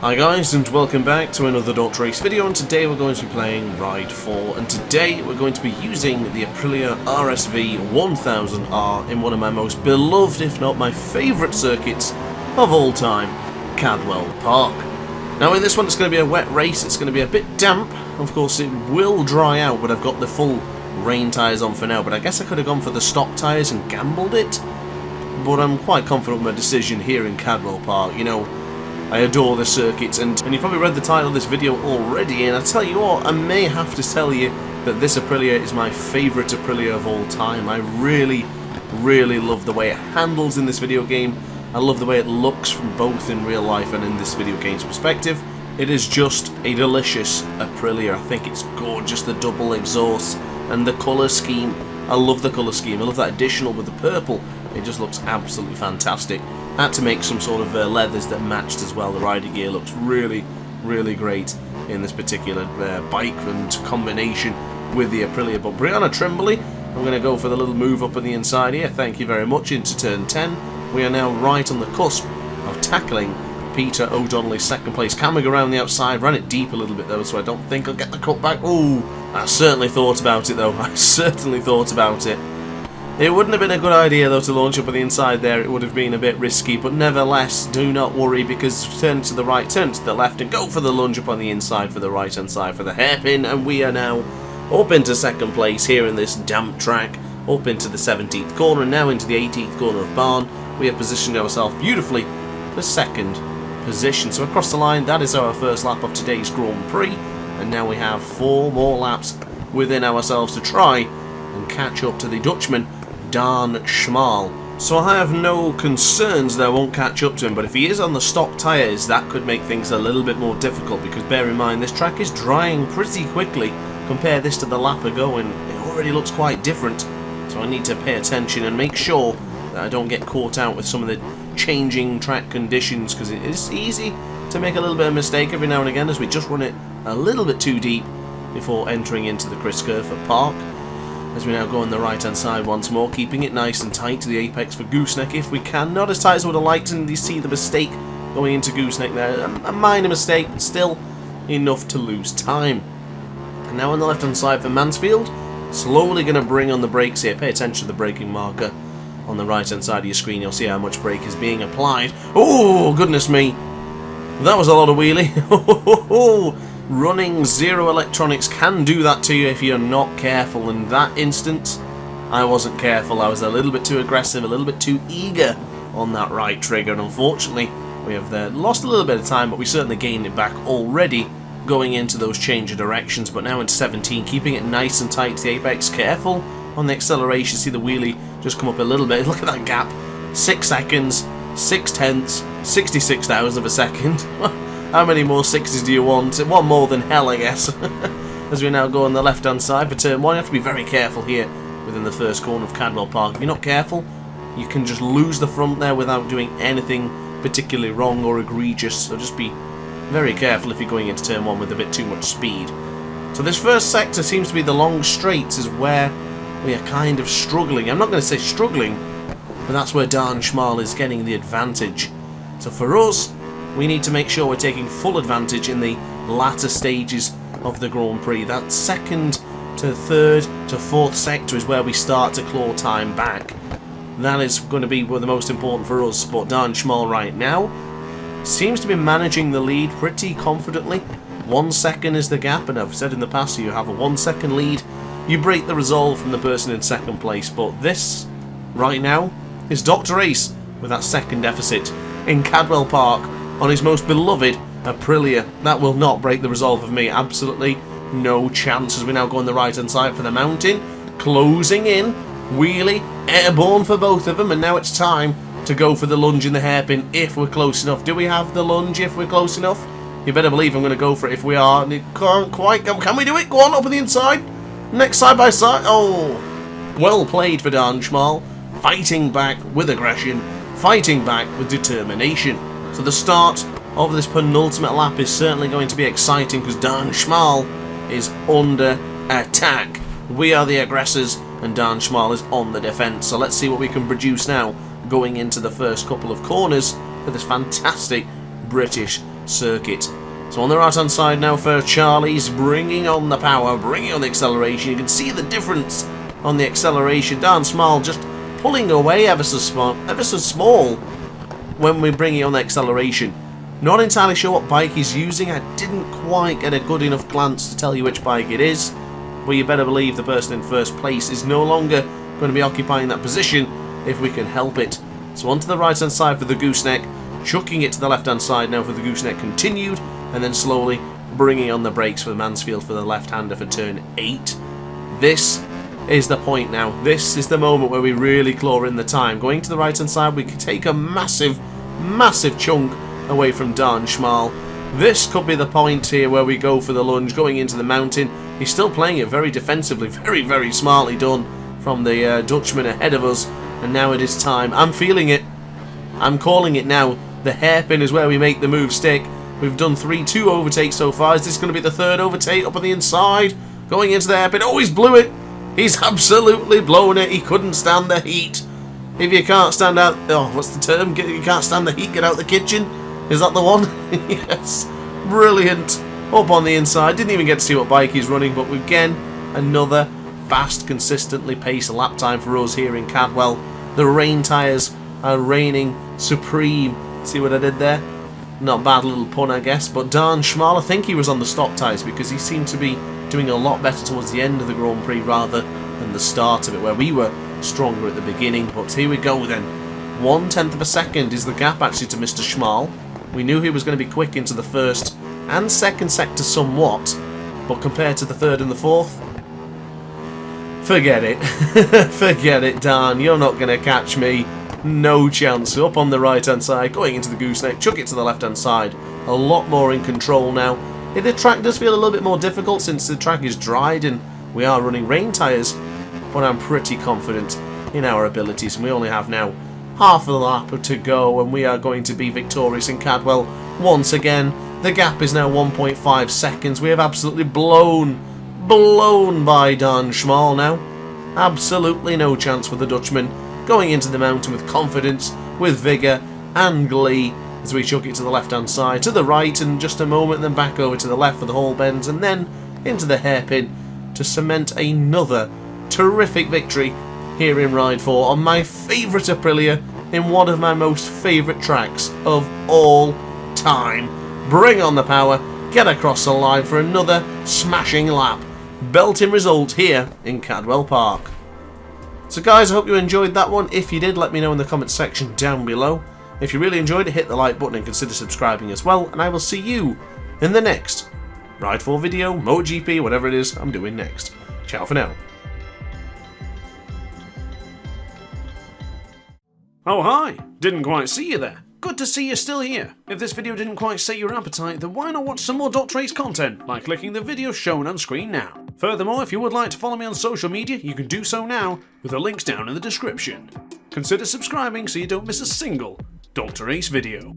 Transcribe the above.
Hi guys, and welcome back to another DrAce video, and today we're going to be playing Ride 4, and today we're going to be using the Aprilia RSV 1000R in one of my most beloved, if not my favourite circuits of all time, Cadwell Park. Now in this one it's going to be a wet race, it's going to be a bit damp, of course it will dry out, but I've got the full rain tyres on for now, but I guess I could have gone for the stock tyres and gambled it, but I'm quite confident with my decision here in Cadwell Park. You know, I adore the circuit, and you've probably read the title of this video already, and I tell you what, I may have to tell you that this Aprilia is my favourite Aprilia of all time. I really love the way it handles in this video game. I love the way it looks from both in real life and in this video game's perspective. It is just a delicious Aprilia. I think it's gorgeous, the double exhaust and the colour scheme. I love the colour scheme. I love that additional with the purple. It just looks absolutely fantastic. I had to make some sort of leathers that matched as well. The rider gear looks really great in this particular bike and combination with the Aprilia. But Brianna Trimbley, I'm going to go for the little move up on the inside here. Thank you very much. Into turn 10. We are now right on the cusp of tackling Peter O'Donnelly's second place. Coming around the outside, ran it deep a little bit though, so I don't think I'll get the cut back. Ooh, I certainly thought about it though. I certainly thought about it. It wouldn't have been a good idea though to launch up on the inside there. It would have been a bit risky, but nevertheless, do not worry, because turn to the right, turn to the left, and go for the lunge up on the inside for the right hand side for the hairpin, and we are now up into second place here in this damp track, up into the 17th corner, and now into the 18th corner of Barn. We have positioned ourselves beautifully for second position. So across the line, that is our first lap of today's Grand Prix, and now we have 4 more laps within ourselves to try and catch up to the Dutchman Daan Schmal. So I have no concerns that I won't catch up to him, but if he is on the stock tyres, that could make things a little bit more difficult, because bear in mind this track is drying pretty quickly. Compare this to the lap ago and it already looks quite different, so I need to pay attention and make sure that I don't get caught out with some of the changing track conditions, because it is easy to make a little bit of mistake every now and again as we just run it a little bit too deep before entering into the Chris Kerfer Park. As we now go on the right hand side once more, keeping it nice and tight to the apex for Gooseneck if we can. Not as tight as I would have liked, and you see the mistake going into Gooseneck there. A minor mistake, but still enough to lose time. And now on the left hand side for Mansfield, slowly going to bring on the brakes here. Pay attention to the braking marker on the right hand side of your screen. You'll see how much brake is being applied. Oh, goodness me. That was a lot of wheelie. Running zero electronics can do that to you if you're not careful. In that instance, I wasn't careful. I was a little bit too aggressive, a little bit too eager on that right trigger, and unfortunately we have lost a little bit of time, but we certainly gained it back already going into those change of directions. But now into 17, keeping it nice and tight to the apex. Careful on the acceleration. See the wheelie just come up a little bit. Look at that gap. 6 seconds, 6/10, 66,000 of a second. How many more 6s do you want? One more than hell, I guess. As we now go on the left hand side for turn 1, you have to be very careful here within the first corner of Cadwell Park. If you're not careful, you can just lose the front there without doing anything particularly wrong or egregious, so just be very careful if you're going into turn 1 with a bit too much speed. So this first sector seems to be the long straights, is where we are kind of struggling. I'm not going to say struggling, but that's where Daan Schmal is getting the advantage. So for us, we need to make sure we're taking full advantage in the latter stages of the Grand Prix. That second to third to fourth sector is where we start to claw time back. That is going to be the most important for us. But Daan Schmal right now seems to be managing the lead pretty confidently. 1 second is the gap, and I've said in the past, you have a 1 second lead, you break the resolve from the person in second place. But this, right now, is DrAce with that second deficit in Cadwell Park on his most beloved Aprilia. That will not break the resolve of me. Absolutely no chance. As we now go on the right hand side for the mountain, closing in, wheelie, airborne for both of them, and now it's time to go for the lunge in the hairpin if we're close enough. Do we have the lunge if we're close enough? You better believe I'm going to go for it if we are. And it can't quite go. Can we do it? Go on, up on the inside. Next side by side. Oh, well played for Daan Schmal. Fighting back with aggression, fighting back with determination. So the start of this penultimate lap is certainly going to be exciting, because Daan Schmal is under attack. We are the aggressors and Daan Schmal is on the defence. So let's see what we can produce now going into the first couple of corners for this fantastic British circuit. So on the right hand side now for Charlie's bringing on the power, bringing on the acceleration. You can see the difference on the acceleration. Dan Small just pulling away ever so small when we're bringing on the acceleration. Not entirely sure what bike he's using. I didn't quite get a good enough glance to tell you which bike it is. But you better believe the person in first place is no longer going to be occupying that position if we can help it. So onto the right hand side for the gooseneck, chucking it to the left hand side now for the gooseneck continued, and then slowly bringing on the brakes for the Mansfield for the left hander for turn 8. This is the point now. This is the moment where we really claw in the time. Going to the right hand side, we can take a massive chunk away from Dan Schmal. This could be the point here where we go for the lunge, going into the mountain. He's still playing it very defensively, very smartly done from the Dutchman ahead of us. And now it is time. I'm feeling it. I'm calling it now. The hairpin is where we make the move stick. We've done 2 overtakes so far. Is this going to be the 3rd overtake up on the inside? Going into the hairpin. Oh, he's blew it. He's absolutely blown it. He couldn't stand the heat. If you can't stand out... Oh, what's the term? You can't stand the heat, get out the kitchen. Is that the one? Yes. Brilliant. Up on the inside. Didn't even get to see what bike he's running, but again, another fast, consistently paced lap time for us here in Cadwell. The rain tyres are reigning supreme. See what I did there? Not bad little pun, I guess. But Dan Schmal, I think he was on the stock tyres because he seemed to be doing a lot better towards the end of the Grand Prix rather than the start of it, where we were stronger at the beginning. But here we go then. 1/10 of a second is the gap actually to Mr. Schmal. We knew he was going to be quick into the first and second sector somewhat, but compared to the 3rd and the 4th, forget it. Forget it, Dan. You're not going to catch me. No chance. Up on the right hand side, going into the gooseneck, chuck it to the left hand side. A lot more in control now. The track does feel a little bit more difficult since the track is dried and we are running rain tyres, but I'm pretty confident in our abilities, and we only have now half a lap to go and we are going to be victorious in Cadwell once again. The gap is now 1.5 seconds. We have absolutely blown by Dan Schmal now. Absolutely no chance for the Dutchman. Going into the mountain with confidence, with vigour and glee as we chuck it to the left hand side, to the right in just a moment, then back over to the left for the hole bends, and then into the hairpin to cement another terrific victory here in Ride 4 on my favourite Aprilia in one of my most favourite tracks of all time. Bring on the power, get across the line for another smashing lap. Belting result here in Cadwell Park. So guys, I hope you enjoyed that one. If you did, let me know in the comments section down below. If you really enjoyed it, hit the like button and consider subscribing as well, and I will see you in the next Ride 4 video, MotoGP, whatever it is I'm doing next. Ciao for now. Oh hi, didn't quite see you there. Good to see you're still here. If this video didn't quite sate your appetite, then why not watch some more DrAce content by clicking the video shown on screen now. Furthermore, if you would like to follow me on social media, you can do so now with the links down in the description. Consider subscribing so you don't miss a single DrAce video.